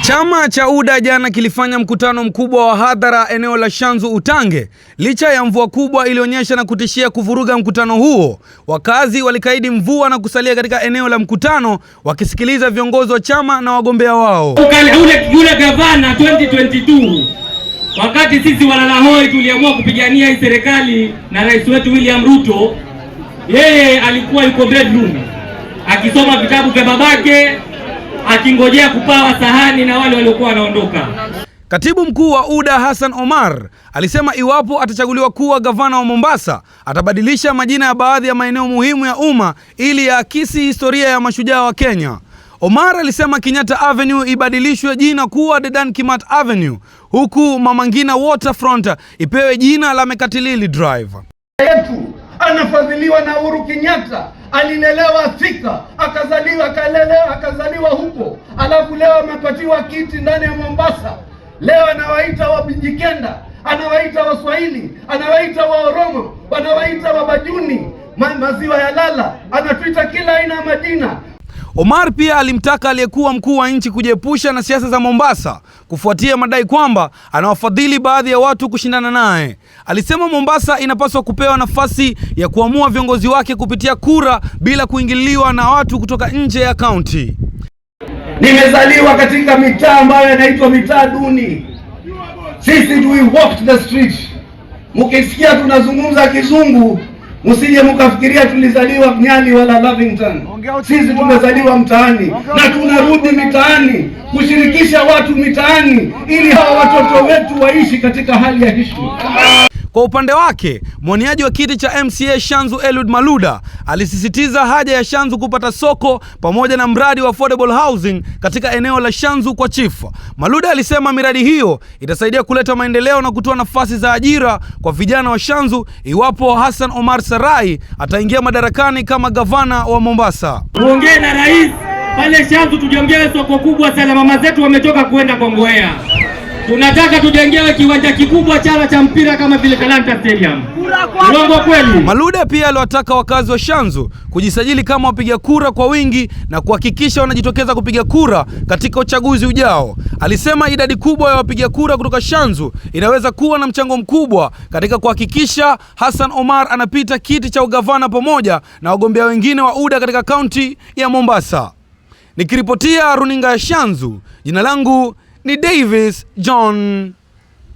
Chama cha UDA jana kilifanya mkutano mkubwa wa hadhara eneo la Shanzu Utange. Licha ya mvua kubwa ilionyesha na kutishia kuvuruga mkutano huo, wakazi walikaidi mvua na kusalia katika eneo la mkutano wakisikiliza viongozi wa chama na wagombea wao. Yule gavana 2022 wakati sisi walalahoi tuliamua kupigania hii serikali na rais wetu William Ruto, yeye alikuwa yuko bedroom akisoma vitabu vya babake, akingojea kupawa sahani na wale waliokuwa wanaondoka. Katibu mkuu wa UDA Hassan Omar alisema iwapo atachaguliwa kuwa gavana wa Mombasa, atabadilisha majina ya baadhi ya maeneo muhimu ya umma ili yaakisi historia ya mashujaa wa Kenya. Omar alisema Kenyatta Avenue ibadilishwe jina kuwa Dedan Kimathi Avenue, huku Mama Ngina Waterfront ipewe jina la Mekatilili Drive. Yetu anafadhiliwa na Uhuru Kenyatta, alilelewa Thika, akazaliwa huko, alafu leo amepatiwa kiti ndani ya Mombasa. Leo anawaita Wabijikenda, anawaita Waswahili, anawaita Waoromo, anawaita Wabajuni, maziwa ya lala, anatuita kila aina ya majina. Omar pia alimtaka aliyekuwa mkuu wa nchi kujiepusha na siasa za Mombasa kufuatia madai kwamba anawafadhili baadhi ya watu kushindana naye. Alisema Mombasa inapaswa kupewa nafasi ya kuamua viongozi wake kupitia kura bila kuingiliwa na watu kutoka nje ya kaunti. Nimezaliwa katika mitaa ambayo inaitwa mitaa duni. Sisi we walked the street. Mkisikia tunazungumza kizungu, msije mkafikiria tulizaliwa Nyali wala Lavington. Sisi tumezaliwa mtaani na tunarudi mitaani kushirikisha watu mitaani ili hawa watoto wetu waishi katika hali ya heshima. Kwa upande wake, mwaniaji wa kiti cha MCA Shanzu Eliud Maluda alisisitiza haja ya Shanzu kupata soko pamoja na mradi wa affordable housing katika eneo la Shanzu kwa chifu. Maluda alisema miradi hiyo itasaidia kuleta maendeleo na kutoa nafasi za ajira kwa vijana wa Shanzu iwapo Hassan Omar Sarai ataingia madarakani kama gavana wa Mombasa. Tuongee na rais pale Shanzu tujengewe soko kubwa sana, mama zetu wametoka kuenda Kongowea. Tunataka tujengewe kiwanja kikubwa cha mpira kama vile Talanta Stadium. Urongo kweli? Maluda pia aliwataka wakazi wa Shanzu kujisajili kama wapiga kura kwa wingi na kuhakikisha wanajitokeza kupiga kura katika uchaguzi ujao. Alisema idadi kubwa ya wapiga kura kutoka Shanzu inaweza kuwa na mchango mkubwa katika kuhakikisha Hassan Omar anapita kiti cha ugavana pamoja na wagombea wengine wa UDA katika kaunti ya Mombasa. Nikiripotia runinga ya Shanzu, jina langu ni Davis John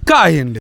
Kahinde.